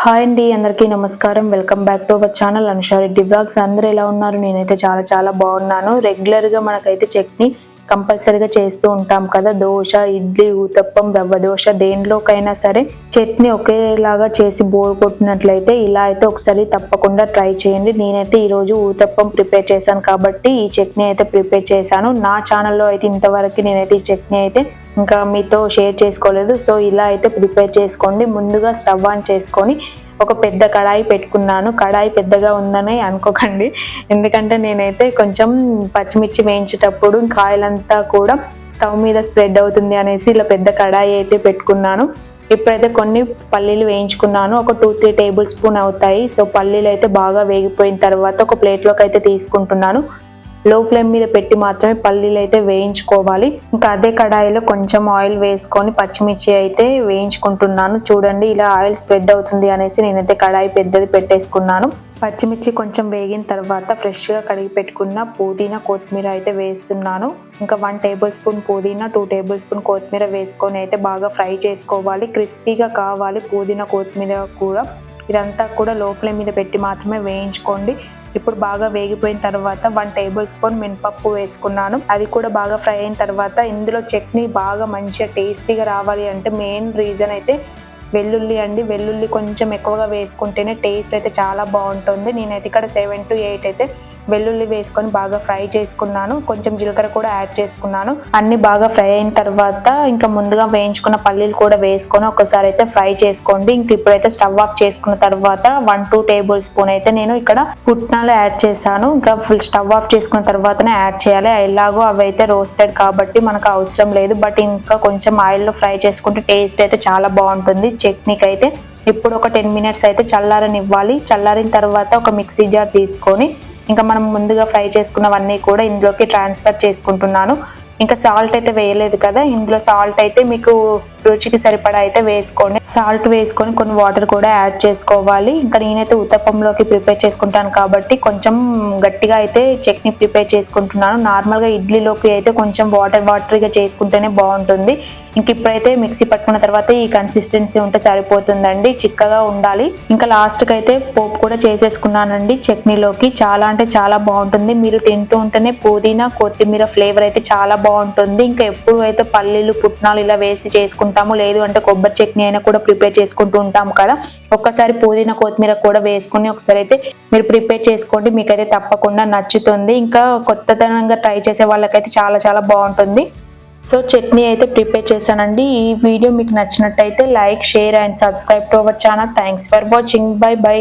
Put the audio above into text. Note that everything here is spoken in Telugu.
హాయ్ అండి, అందరికీ నమస్కారం. Welcome back to our channel Anusha Reddy blogs. అందరూ ఎలా ఉన్నారు? నేనైతే చాలా బాగున్నాను. రెగ్యులర్గా మనకైతే చట్నీ కంపల్సరీగా చేస్తూ ఉంటాం కదా. దోశ, ఇడ్లీ, ఊతప్పం, రవ్వ దోశ, దేనిలోకైనా సరే చట్నీ ఒకేలాగా చేసి బోర్ కొట్టినట్లయితే ఇలా అయితే ఒకసారి తప్పకుండా ట్రై చేయండి. నేనైతే ఈరోజు ఊతప్పం ప్రిపేర్ చేశాను కాబట్టి ఈ చట్నీ అయితే ప్రిపేర్ చేశాను. నా ఛానల్లో అయితే ఇంతవరకు నేనైతే ఈ చట్నీ అయితే ఇంకా మీతో షేర్ చేసుకోలేదు. సో ఇలా అయితే ప్రిపేర్ చేసుకోండి. ముందుగా స్టవ్ ఆన్ చేసుకొని ఒక పెద్ద కడాయి పెట్టుకున్నాను. కడాయి పెద్దగా ఉందని అనుకోకండి, ఎందుకంటే నేనైతే కొంచెం పచ్చిమిర్చి వేయించేటప్పుడు ఆయిల్ అంతా కూడా స్టవ్ మీద స్ప్రెడ్ అవుతుంది అనేసి ఇలా పెద్ద కడాయి అయితే పెట్టుకున్నాను. ఇప్పుడైతే కొన్ని పల్లీలు వేయించుకున్నాను. ఒక 2-3 టేబుల్ స్పూన్ అవుతాయి. సో పల్లీలు అయితే బాగా వేగిపోయిన తర్వాత ఒక ప్లేట్లోకి అయితే తీసుకుంటున్నాను. లో ఫ్లేమ్ మీద పెట్టి మాత్రమే పల్లీలు అయితే వేయించుకోవాలి. ఇంకా అదే కడాయిలో కొంచెం ఆయిల్ వేసుకొని పచ్చిమిర్చి అయితే వేయించుకుంటున్నాను. చూడండి, ఇలా ఆయిల్ స్ప్రెడ్ అవుతుంది అనేసి నేనైతే కడాయి పెద్దది పెట్టేసుకున్నాను. పచ్చిమిర్చి కొంచెం వేగిన తర్వాత ఫ్రెష్గా కడిగి పెట్టుకున్న పుదీనా, కొత్తిమీర అయితే వేస్తున్నాను. ఇంకా 1 టేబుల్ స్పూన్ పుదీనా, 2 టేబుల్ స్పూన్ కొత్తిమీర వేసుకొని అయితే బాగా ఫ్రై చేసుకోవాలి. క్రిస్పీగా కావాలి పుదీనా, కొత్తిమీర కూడా. ఇదంతా కూడా లో ఫ్లేమ్ మీద పెట్టి మాత్రమే వేయించుకోండి. ఇప్పుడు బాగా వేగిపోయిన తర్వాత 1 టేబుల్ స్పూన్ మినపప్పు వేసుకున్నాను. అది కూడా బాగా ఫ్రై అయిన తర్వాత ఇందులో చట్నీ బాగా మంచిగా టేస్టీగా రావాలి అంటే మెయిన్ రీజన్ అయితే వెల్లుల్లి అండి. వెల్లుల్లి కొంచెం ఎక్కువగా వేసుకుంటేనే టేస్ట్ అయితే చాలా బాగుంటుంది. నేనైతే ఇక్కడ 7 to 8 అయితే వెల్లుల్లి వేసుకొని బాగా ఫ్రై చేసుకున్నాను. కొంచెం జీలకర్ర కూడా యాడ్ చేసుకున్నాను. అన్ని బాగా ఫ్రై అయిన తర్వాత ఇంకా ముందుగా వేయించుకున్న పల్లీలు కూడా వేసుకొని ఒకసారి అయితే ఫ్రై చేసుకోండి. ఇంక ఇప్పుడైతే స్టవ్ ఆఫ్ చేసుకున్న తర్వాత 1-2 టేబుల్ స్పూన్ అయితే నేను ఇక్కడ పుట్నాలు యాడ్ చేశాను. ఇంకా ఫుల్ స్టవ్ ఆఫ్ చేసుకున్న తర్వాతనే యాడ్ చేయాలి. ఎలాగో అవి అయితే రోస్టెడ్ కాబట్టి మనకు అవసరం లేదు. బట్ ఇంకా కొంచెం ఆయిల్లో ఫ్రై చేసుకుంటే టేస్ట్ అయితే చాలా బాగుంటుంది చట్నీకి అయితే. ఇప్పుడు ఒక 10 minutes అయితే చల్లారనివ్వాలి. చల్లారిన తర్వాత ఒక మిక్సీ జార్ తీసుకొని ఇంకా మనం ముందుగా ఫ్రై చేసుకున్నవన్నీ కూడా ఇందులోకి ట్రాన్స్ఫర్ చేసుకుంటున్నాను. ఇంకా సాల్ట్ అయితే వేయలేదు కదా, ఇందులో సాల్ట్ అయితే మీకు రుచికి సరిపడా అయితే వేసుకోండి. సాల్ట్ వేసుకొని కొన్ని వాటర్ కూడా యాడ్ చేసుకోవాలి. ఇంకా నేనైతే ఉత్తప్పంలోకి ప్రిపేర్ చేసుకుంటాను కాబట్టి కొంచెం గట్టిగా అయితే చట్నీ ప్రిపేర్ చేసుకుంటున్నాను. నార్మల్గా ఇడ్లీలోకి అయితే కొంచెం వాటరీగా చేసుకుంటేనే బాగుంటుంది. ఇంక ఇప్పుడైతే మిక్సీ పట్టుకున్న తర్వాత ఈ కన్సిస్టెన్సీ ఉంటే సరిపోతుందండి, చిక్కగా ఉండాలి. ఇంకా లాస్ట్కి అయితే పోపు కూడా చేసేసుకున్నానండి చట్నీలోకి. చాలా అంటే చాలా బాగుంటుంది. మీరు తింటూ ఉంటేనే పుదీనా, కొత్తిమీర ఫ్లేవర్ అయితే చాలా బాగుంటుంది. ఇంకా ఎప్పుడు అయితే పల్లీలు, పుట్నాలు ఇలా వేసి చేసుకుంటాము, లేదు అంటే కొబ్బరి చట్నీ అయినా కూడా ప్రిపేర్ చేసుకుంటూ ఉంటాము కదా. ఒక్కసారి పుదీనా, కొత్తిమీర కూడా వేసుకుని ఒకసారి అయితే మీరు ప్రిపేర్ చేసుకోండి. మీకైతే తప్పకుండా నచ్చుతుంది. ఇంకా కొత్తదనంగా ట్రై చేసే వాళ్ళకైతే చాలా బాగుంటుంది. సో చట్నీ అయితే ప్రిపేర్ చేశానండి. ఈ వీడియో మీకు నచ్చినట్టయితే like, share and subscribe to our channel. Thanks for watching. By.